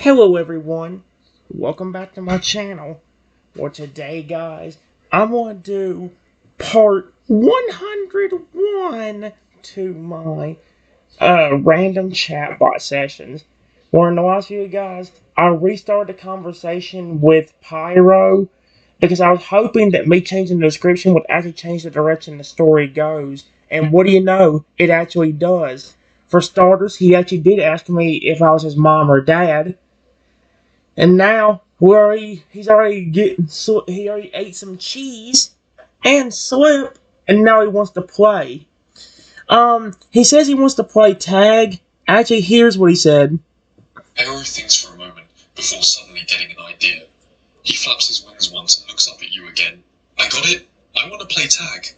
Hello everyone, welcome back to my channel. Well today guys, I'm going to do part 101 to my random chatbot sessions. Where in the last few guys, I restarted the conversation with Pyro because I was hoping that me changing the description would actually change the direction the story goes. And what do you know, it actually does. For starters, he actually did ask me if I was his mom or dad. And now he's already he already ate some cheese and slept, and now he wants to play. He says he wants to play tag. Actually, here's what he said. Arrow thinks for a moment before suddenly getting an idea. He flaps his wings once and looks up at you again. I got it. I want to play tag.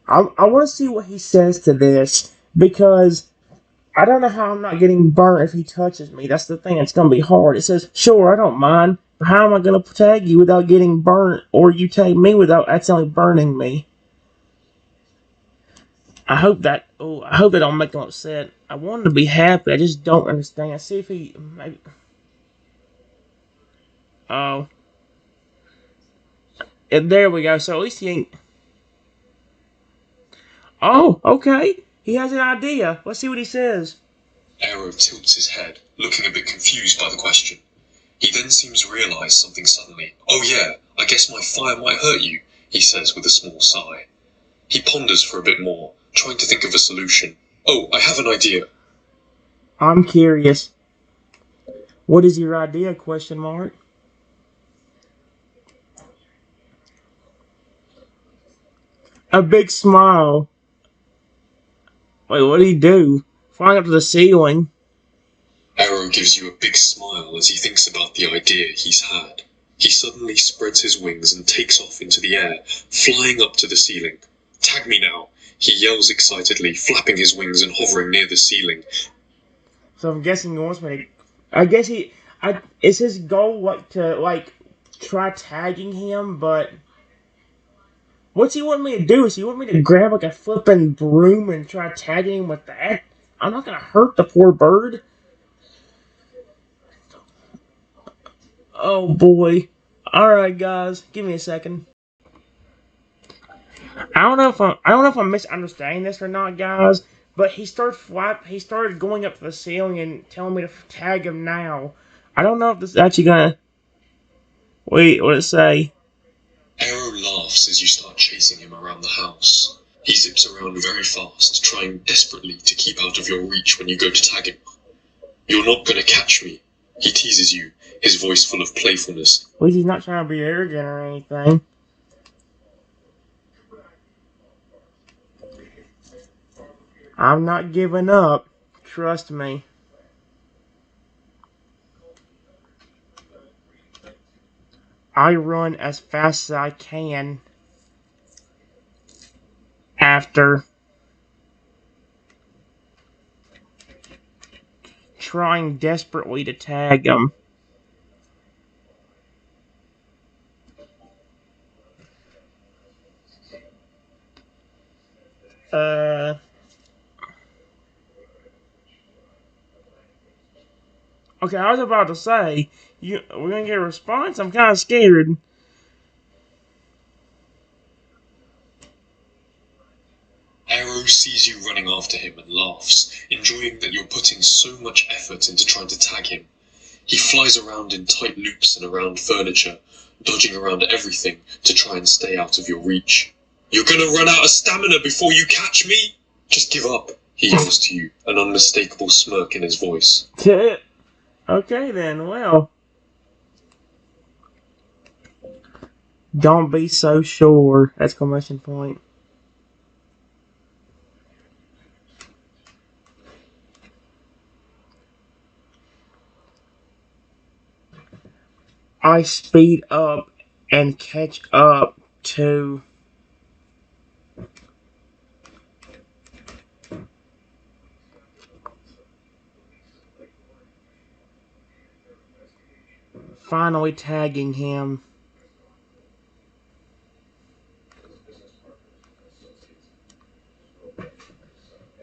I want to see what he says to this because I don't know how I'm not getting burnt if he touches me. That's the thing. It's gonna be hard. It says, "Sure, I don't mind, but how am I gonna tag you without getting burnt, or you tag me without accidentally burning me?" I hope they don't make him upset. I want him to be happy. I just don't understand. See if he maybe. Oh, and there we go. So at least he ain't. Oh, okay. He has an idea. Let's see what he says. Arrow tilts his head, looking a bit confused by the question. He then seems to realise something suddenly. Oh yeah, I guess my fire might hurt you, he says with a small sigh. He ponders for a bit more, trying to think of a solution. Oh, I have an idea. I'm curious. What is your idea? Question mark. A big smile. Wait, what did he do? Flying up to the ceiling. Arrow gives you a big smile as he thinks about the idea he's had. He suddenly spreads his wings and takes off into the air, flying up to the ceiling. Tag me now, he yells excitedly, flapping his wings and hovering near the ceiling. So I'm guessing he wants me to. I guess he. Is his goal to try tagging him? But what's he want me to do? Is he want me to grab like a flipping broom and try tagging him with that? I'm not gonna hurt the poor bird. Oh boy. All right, guys, give me a second. I don't know if I'm misunderstanding this or not, guys. But he started going up to the ceiling and telling me to tag him now. I don't know if this is actually gonna. Wait, what did it say? Arrow laughs as you start chasing him around the house. He zips around very fast, trying desperately to keep out of your reach when you go to tag him. You're not gonna catch me, he teases you, his voice full of playfulness. At least he's not trying to be arrogant or anything. I'm not giving up. Trust me. I run as fast as I can after trying desperately to tag him. Okay, I was about to say, we're gonna get a response? I'm kind of scared. Arrow sees you running after him and laughs, enjoying that you're putting so much effort into trying to tag him. He flies around in tight loops and around furniture, dodging around everything to try and stay out of your reach. You're gonna run out of stamina before you catch me? Just give up, he yells to you, an unmistakable smirk in his voice. Okay then, well. Don't be so sure! Exclamation point. I speed up and catch up to finally tagging him.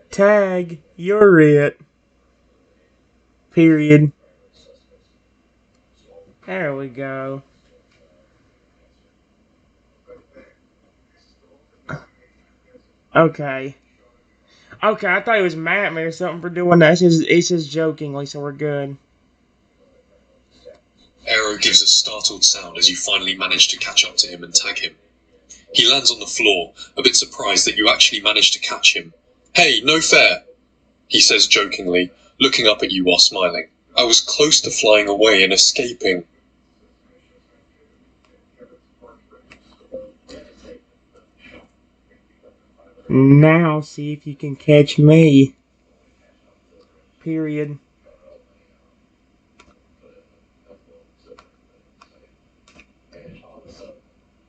Tag, you're it. Period. There we go. Okay. Okay, I thought he was mad at me or something for doing that. It's just jokingly, so we're good. Arrow gives a startled sound as you finally manage to catch up to him and tag him. He lands on the floor, a bit surprised that you actually managed to catch him. Hey, no fair, he says jokingly, looking up at you while smiling. I was close to flying away and escaping. Now see if you can catch me. Period.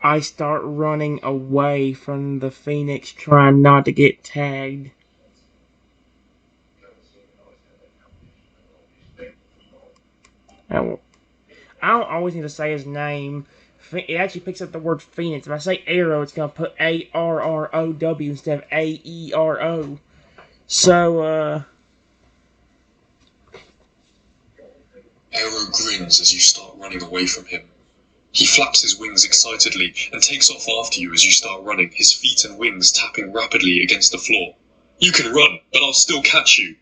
I start running away from the Phoenix, trying not to get tagged. I don't always need to say his name. It actually picks up the word Phoenix. If I say Arrow, it's going to put Arrow instead of Aero. So, Arrow grins as you start running away from him. He flaps his wings excitedly and takes off after you as you start running, his feet and wings tapping rapidly against the floor. You can run, but I'll still catch you,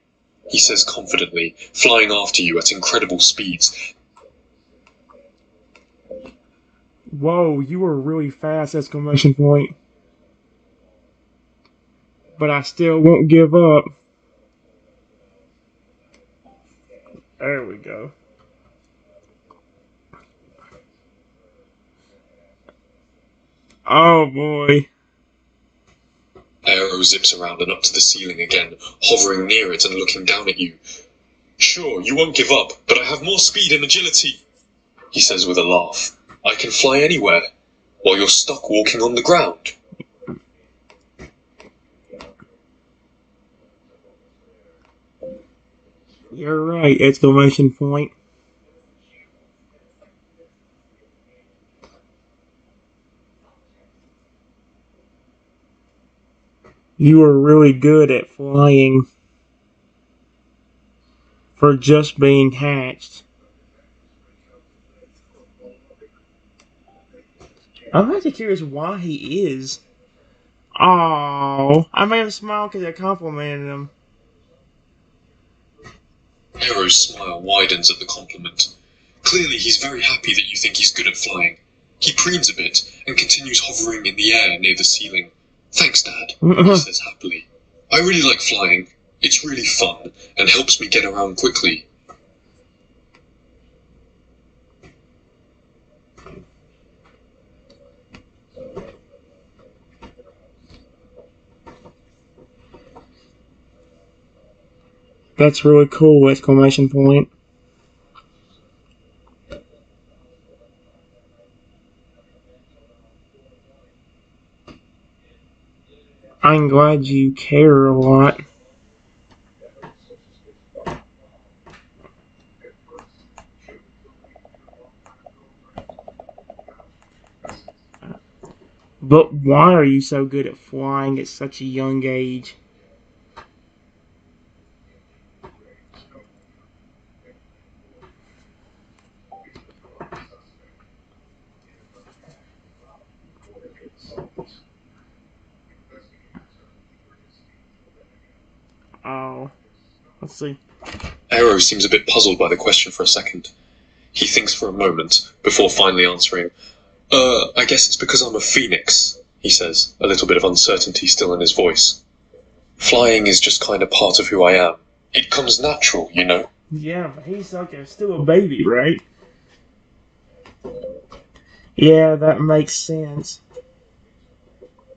he says confidently, flying after you at incredible speeds. whoa, you were really fast! Exclamation point. But I still won't give up. There we go. Oh boy. Arrow zips around and up to the ceiling again, hovering near it and looking down at you. Sure, you won't give up, but I have more speed and agility, he says with a laugh. I can fly anywhere, while you're stuck walking on the ground. You're right! Exclamation point. You are really good at flying for just being hatched. I'm actually curious why he is. Oh, I made him smile because I complimented him. Arrow's smile widens at the compliment. Clearly he's very happy that you think he's good at flying. He preens a bit and continues hovering in the air near the ceiling. Thanks, Dad, he says happily. I really like flying. It's really fun and helps me get around quickly. That's really cool! Exclamation point. I'm glad you care a lot. But why are you so good at flying at such a young age? Oh, let's see. Arrow seems a bit puzzled by the question for a second. He thinks for a moment, before finally answering. I guess it's because I'm a phoenix, he says, a little bit of uncertainty still in his voice. Flying is just kind of part of who I am. It comes natural, you know? Yeah, but he's like still a baby, right? Yeah, that makes sense.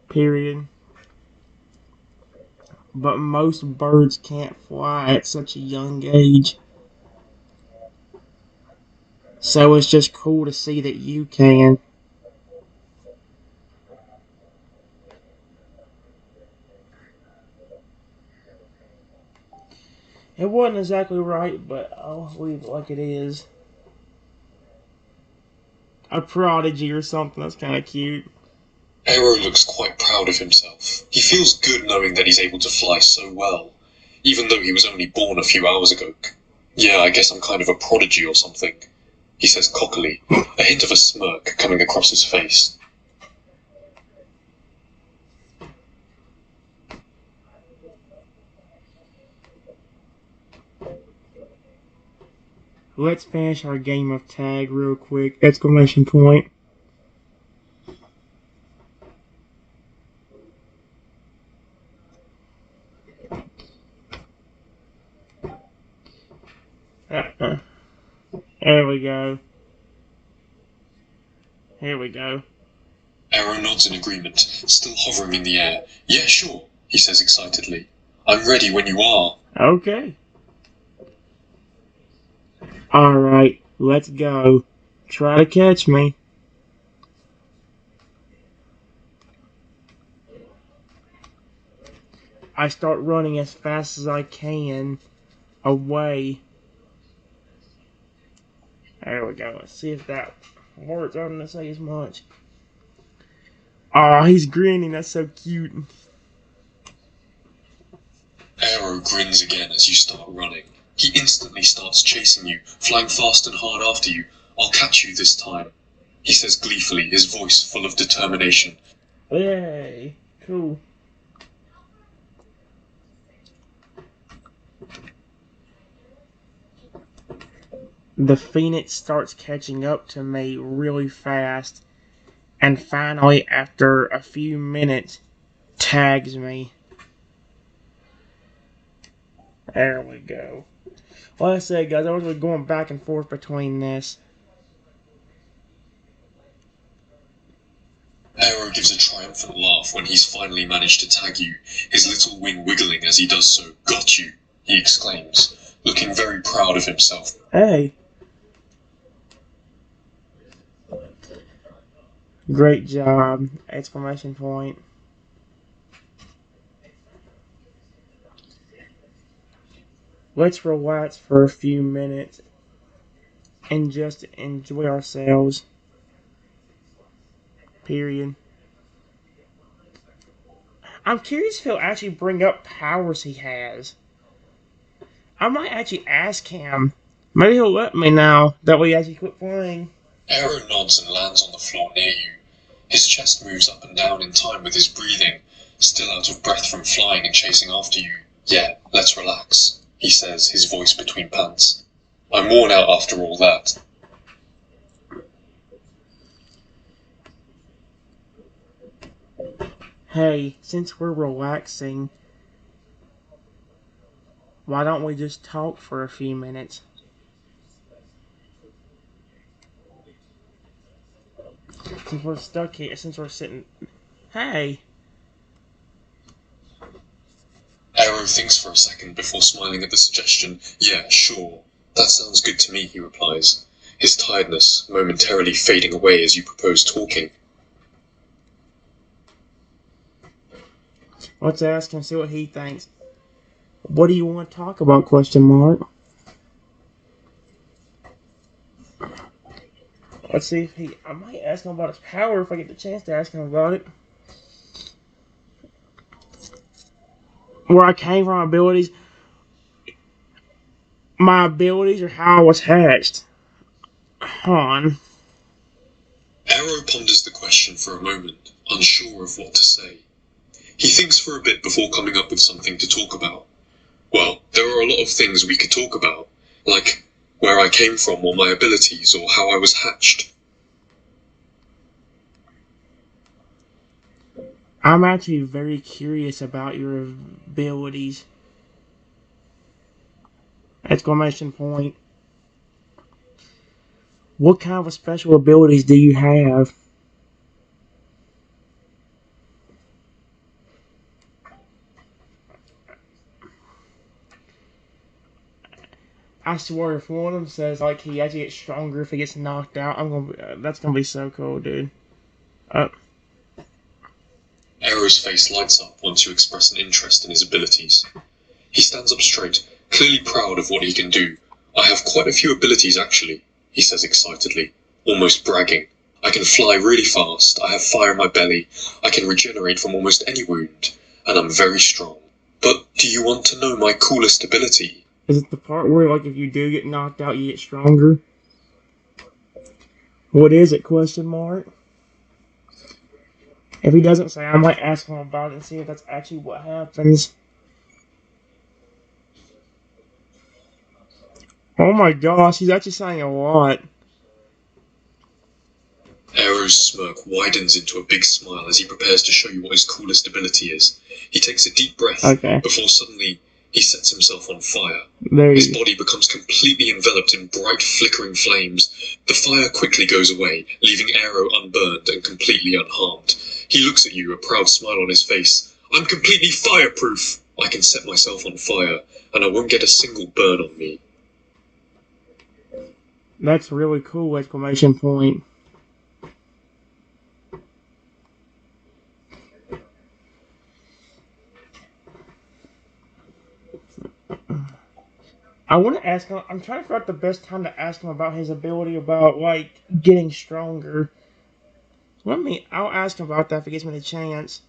Period. But most birds can't fly at such a young age. So it's just cool to see that you can. It wasn't exactly right, but I'll leave it like it is. A prodigy or something, that's kind of cute. Arrow looks quite proud of himself. He feels good knowing that he's able to fly so well, even though he was only born a few hours ago. Yeah, I guess I'm kind of a prodigy or something. he says cockily, a hint of a smirk coming across his face. Let's finish our game of tag real quick! Exclamation point. There we go. Here we go. Arrow nods in agreement, still hovering in the air. Yeah, sure, he says excitedly. I'm ready when you are. Okay. Alright, let's go. Try to catch me. I start running as fast as I can away. There we go. Let's see if that works. I don't want to say as much. Aw, he's grinning. That's so cute. Arrow grins again as you start running. He instantly starts chasing you, flying fast and hard after you. I'll catch you this time, he says gleefully, his voice full of determination. Yay. Cool. The Phoenix starts catching up to me really fast, and finally, after a few minutes, tags me. There we go. Like I said, guys, I was going back and forth between this. Arrow gives a triumphant laugh when he's finally managed to tag you, his little wing wiggling as he does so. Got you, he exclaims, looking very proud of himself. Hey. Great job! Exclamation point. Let's relax for a few minutes and just enjoy ourselves. Period. I'm curious if he'll actually bring up powers he has. I might actually ask him. Maybe he'll let me now. That way he actually quit playing. Arrow nods and lands on the floor near you. His chest moves up and down in time with his breathing, still out of breath from flying and chasing after you. Yeah, let's relax, he says, his voice between pants. I'm worn out after all that. Hey, since we're relaxing, why don't we just talk for a few minutes? Since we're stuck here, since we're sitting... Hey! Arrow thinks for a second before smiling at the suggestion. Yeah, sure. That sounds good to me, he replies, his tiredness momentarily fading away as you propose talking. Let's ask him, see what he thinks. What do you want to talk about, question mark? Let's see if I might ask him about his power if I get the chance to ask him about it. Where I came from, abilities. My abilities or how I was hatched. Han. Arrow ponders the question for a moment, unsure of what to say. He thinks for a bit before coming up with something to talk about. Well, there are a lot of things we could talk about, like where I came from or my abilities or how I was hatched. I'm actually very curious about your abilities. Exclamation point. What kind of special abilities do you have? I swear, if one of them says like he actually gets stronger if he gets knocked out, that's gonna be so cool, dude. Arrow's face lights up once you express an interest in his abilities. He stands up straight, clearly proud of what he can do. I have quite a few abilities actually, he says excitedly, almost bragging. I can fly really fast, I have fire in my belly, I can regenerate from almost any wound, and I'm very strong. But do you want to know my coolest ability? Is it the part where, like, if you do get knocked out, you get stronger? What is it? Question mark. If he doesn't say, I might ask him about it and see if that's actually what happens. Oh my gosh, he's actually saying a lot. Arrow's smirk widens into a big smile as he prepares to show you what his coolest ability is. He takes a deep breath before suddenly he sets himself on fire. His body becomes completely enveloped in bright, flickering flames. The fire quickly goes away, leaving Arrow unburned and completely unharmed. He looks at you, a proud smile on his face. I'm completely fireproof! I can set myself on fire, and I won't get a single burn on me. That's really cool! Exclamation point. I want to ask him. I'm trying to figure out the best time to ask him about his ability about like getting stronger. I'll ask him about that if he gives me the chance.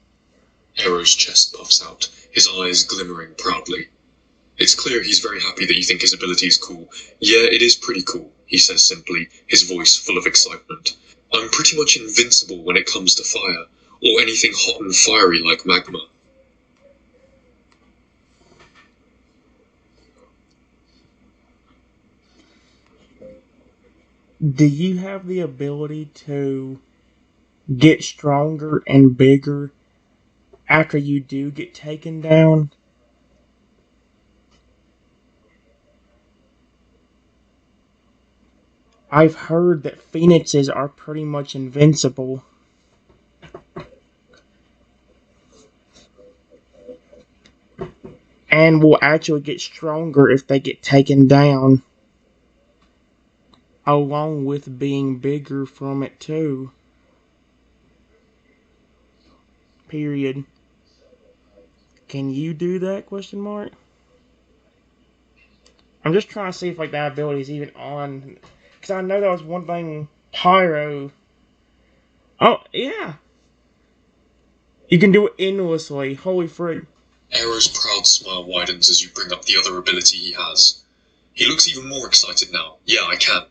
Arrow's chest puffs out, his eyes glimmering proudly. It's clear he's very happy that you think his ability is cool. Yeah, it is pretty cool, he says simply, his voice full of excitement. I'm pretty much invincible when it comes to fire, or anything hot and fiery like magma. Do you have the ability to get stronger and bigger after you do get taken down? I've heard that phoenixes are pretty much invincible. And will actually get stronger if they get taken down. Along with being bigger from it too. Period. Can you do that? Question mark. I'm just trying to see if like that ability is even on, because I know that was one thing Pyro. Oh yeah, you can do it endlessly. Holy frick! Arrow's proud smile widens as you bring up the other ability he has. He looks even more excited now. Yeah, I can,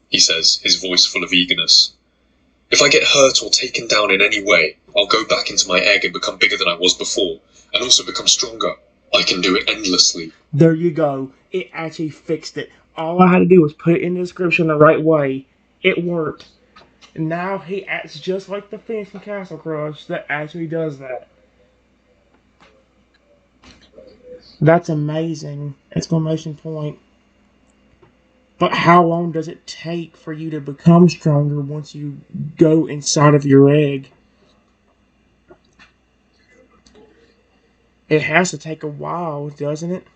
he says, his voice full of eagerness. If I get hurt or taken down in any way, I'll go back into my egg and become bigger than I was before, and also become stronger. I can do it endlessly. There you go. It actually fixed it. All I had to do was put it in the description the right way. It worked. And now he acts just like the Phoenix from Castle Crush that actually does that. That's amazing! Exclamation point. But how long does it take for you to become stronger once you go inside of your egg? It has to take a while, doesn't it?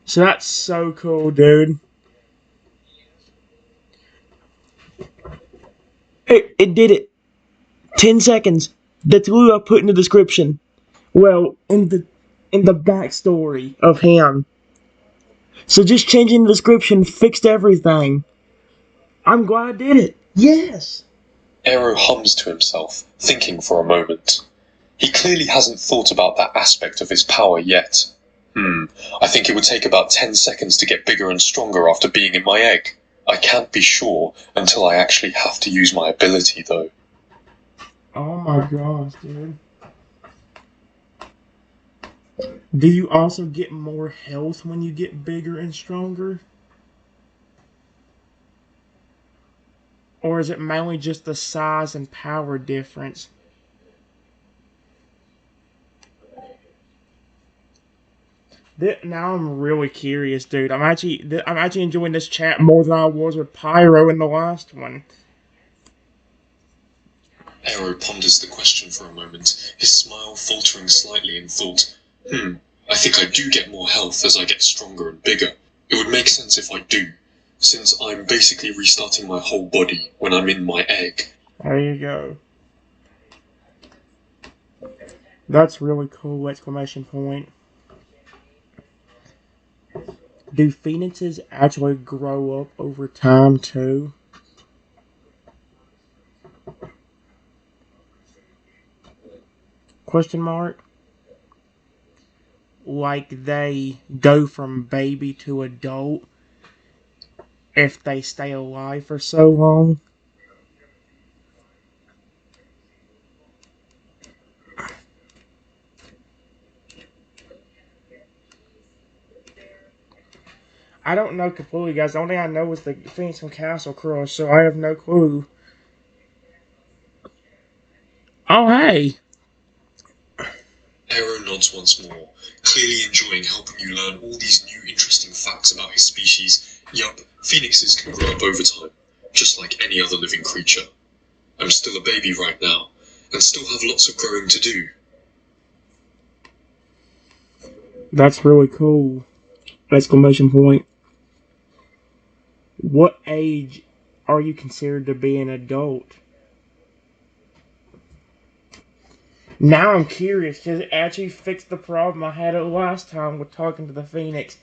So that's so cool, dude. It did it. 10 seconds. That's what I put in the description. Well, in the backstory of him. So just changing the description fixed everything. I'm glad I did it. Yes! Arrow hums to himself, thinking for a moment. He clearly hasn't thought about that aspect of his power yet. I think it would take about 10 seconds to get bigger and stronger after being in my egg. I can't be sure until I actually have to use my ability, though. Oh my gosh, dude. Do you also get more health when you get bigger and stronger? Or is it mainly just the size and power difference? Now I'm really curious, dude. I'm actually enjoying this chat more than I was with Pyro in the last one. Arrow ponders the question for a moment, his smile faltering slightly in thought. I think I do get more health as I get stronger and bigger. It would make sense if I do, since I'm basically restarting my whole body when I'm in my egg. There you go. That's really cool! Exclamation point. Do phoenixes actually grow up over time too? Question mark. Like they go from baby to adult if they stay alive for so long. I don't know completely, guys. The only thing I know is the Phoenix from Castle Crush, so I have no clue. Oh, hey. Arrow nods once more, clearly enjoying helping you learn all these new interesting facts about his species. Yup, phoenixes can grow up over time, just like any other living creature. I'm still a baby right now, and still have lots of growing to do. That's really cool. Exclamation point. What age are you considered to be an adult? Now I'm curious because it actually fixed the problem I had last time with talking to the Phoenix.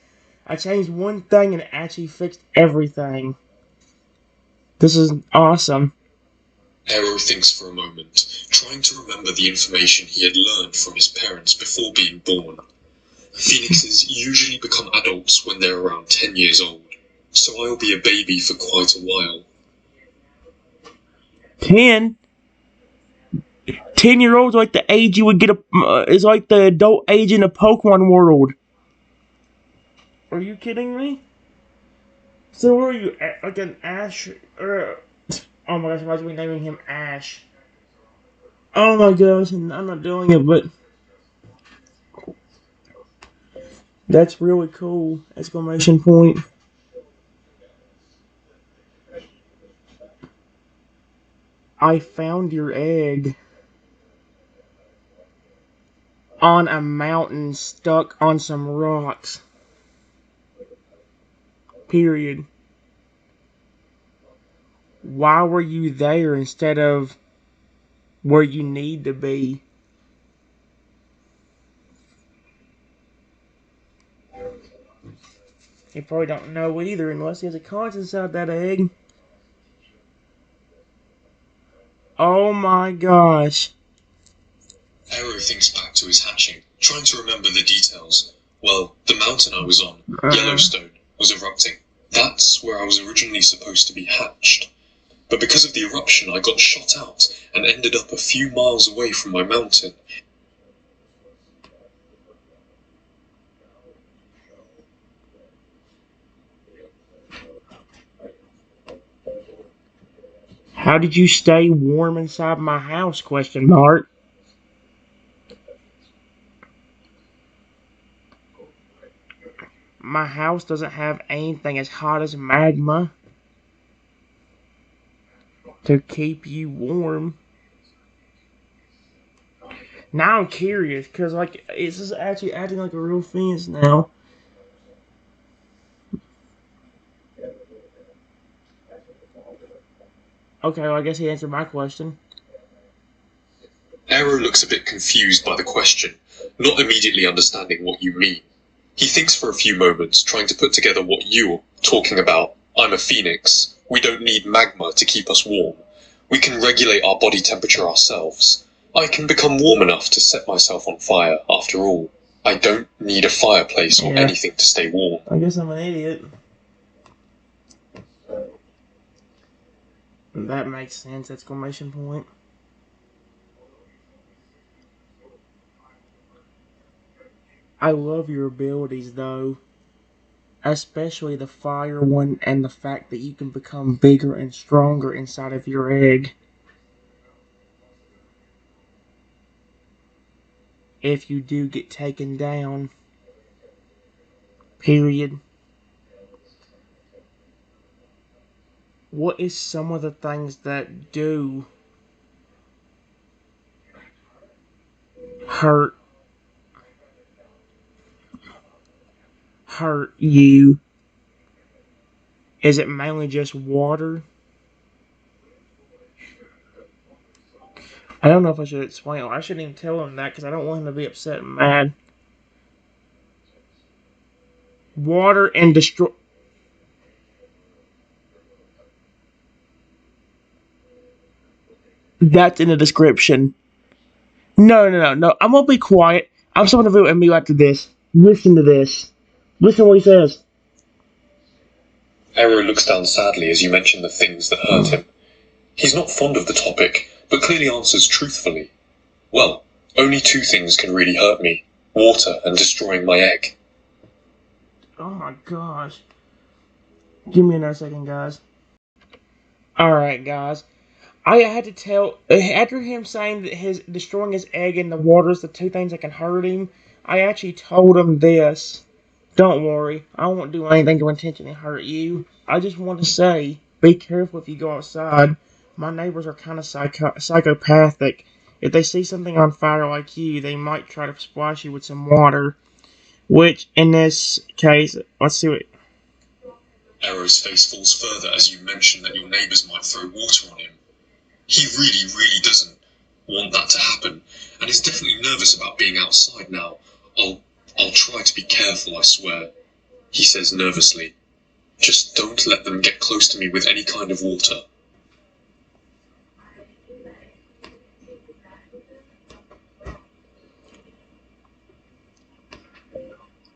I changed one thing and it actually fixed everything. This is awesome. Arrow thinks for a moment, trying to remember the information he had learned from his parents before being born. Phoenixes usually become adults when they're around 10 years old, so I'll be a baby for quite a while. 10? 10-year-olds like the age you would get is like the adult age in the Pokemon world. Are you kidding me? So what are you, like an Ash, or, oh my gosh, imagine we naming him Ash. Oh my gosh, and I'm not doing it, but that's really cool! Exclamation point. I found your egg on a mountain stuck on some rocks. Period. Why were you there instead of where you need to be? He probably don't know either unless he has a conscience inside that egg. Oh my gosh. Arrow thinks back to his hatching, trying to remember the details. Well, the mountain I was on, Yellowstone, was erupting. That's where I was originally supposed to be hatched. But because of the eruption, I got shot out and ended up a few miles away from my mountain. How did you stay warm inside my house? Question mark. My house doesn't have anything as hot as magma to keep you warm. Now I'm curious, because, like, is this actually acting like a real fence now? Okay, well, I guess he answered my question. Arrow looks a bit confused by the question, not immediately understanding what you mean. He thinks for a few moments, trying to put together what you're talking about. I'm a phoenix. We don't need magma to keep us warm. We can regulate our body temperature ourselves. I can become warm enough to set myself on fire, after all. I don't need a fireplace or anything to stay warm. I guess I'm an idiot. That makes sense! Exclamation point. I love your abilities, though. Especially the fire one and the fact that you can become bigger and stronger inside of your egg. If you do get taken down. Period. What is some of the things that do hurt you? Is it mainly just water? I don't know if I should explain it. I shouldn't even tell him that because I don't want him to be upset and mad. Water and destroy. That's in the description. No. I'm gonna be quiet. I'm still gonna vote at me after this. Listen to this. Listen to what he says. Arrow looks down sadly as you mention the things that hurt him. He's not fond of the topic, but clearly answers truthfully. Well, only two things can really hurt me: water and destroying my egg. Oh my gosh. Give me another second, guys. Alright, guys. I had to tell, after him saying that his destroying his egg in the water is the two things that can hurt him, I actually told him this. Don't worry, I won't do anything to intentionally hurt you. I just want to say, be careful if you go outside. My neighbors are kind of psychopathic. If they see something on fire like you, they might try to splash you with some water. Which, in this case, let's see what... Arrow's face falls further as you mention that your neighbors might throw water on him. He really doesn't want that to happen, and is definitely nervous about being outside now. I'll try to be careful, I swear, he says nervously. Just don't let them get close to me with any kind of water.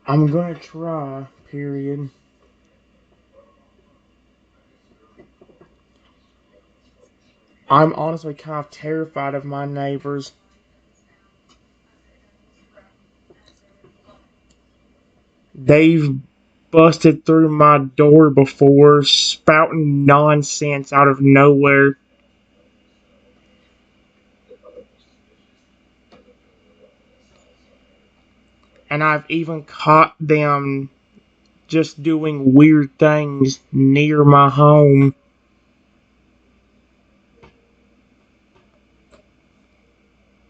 I'm gonna try, period. I'm honestly kind of terrified of my neighbors. They've busted through my door before, spouting nonsense out of nowhere. And I've even caught them just doing weird things near my home.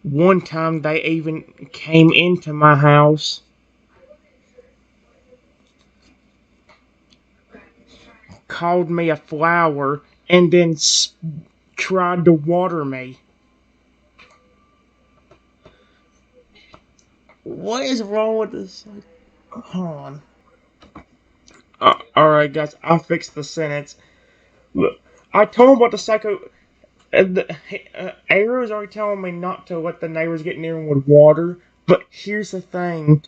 One time they even came into my house, called me a flower, and then tried to water me. What is wrong with this? Hold on. Alright, guys, I'll fix the sentence. Look, I told him about the psycho. Arrow's already telling me not to let the neighbors get near him with water. But here's the thing.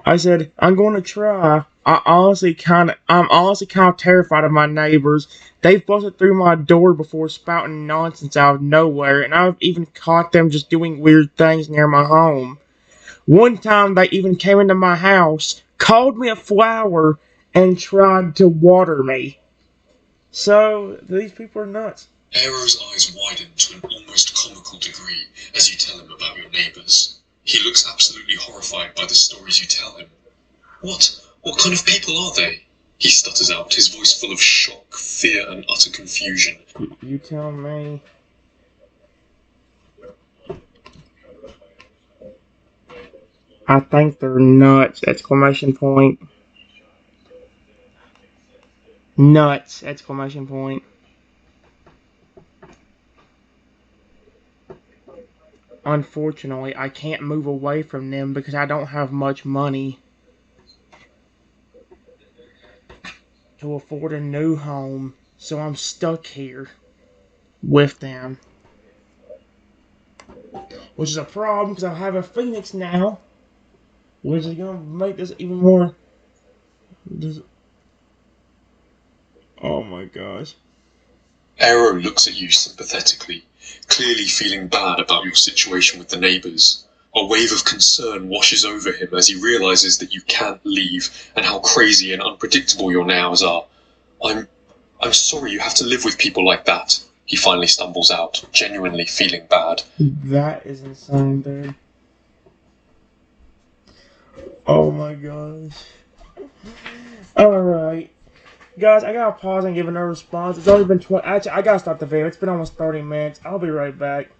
I said I'm going to try. I'm honestly kind of terrified of my neighbors. They've busted through my door before, spouting nonsense out of nowhere, and I've even caught them just doing weird things near my home. One time they even came into my house, called me a flower, and tried to water me. So these people are nuts. Arrow's eyes widen to an almost comical degree as you tell him about your neighbors. He looks absolutely horrified by the stories you tell him. What kind of people are they? He stutters out, his voice full of shock, fear, and utter confusion. You tell me. I think they're nuts! Exclamation point. Nuts! Exclamation point. Unfortunately, I can't move away from them because I don't have much money to afford a new home, so I'm stuck here with them. Which is a problem because I have a Phoenix now, which is going to make this even more... Oh my gosh. Arrow looks at you sympathetically, clearly feeling bad about your situation with the neighbors. A wave of concern washes over him as he realizes that you can't leave and how crazy and unpredictable your neighbors are. I'm sorry you have to live with people like that, he finally stumbles out, genuinely feeling bad. That is insane, dude. Oh my gosh. Alright. Guys, I gotta pause and give another response. It's only been 20. Actually, I gotta stop the video. It's been almost 30 minutes. I'll be right back.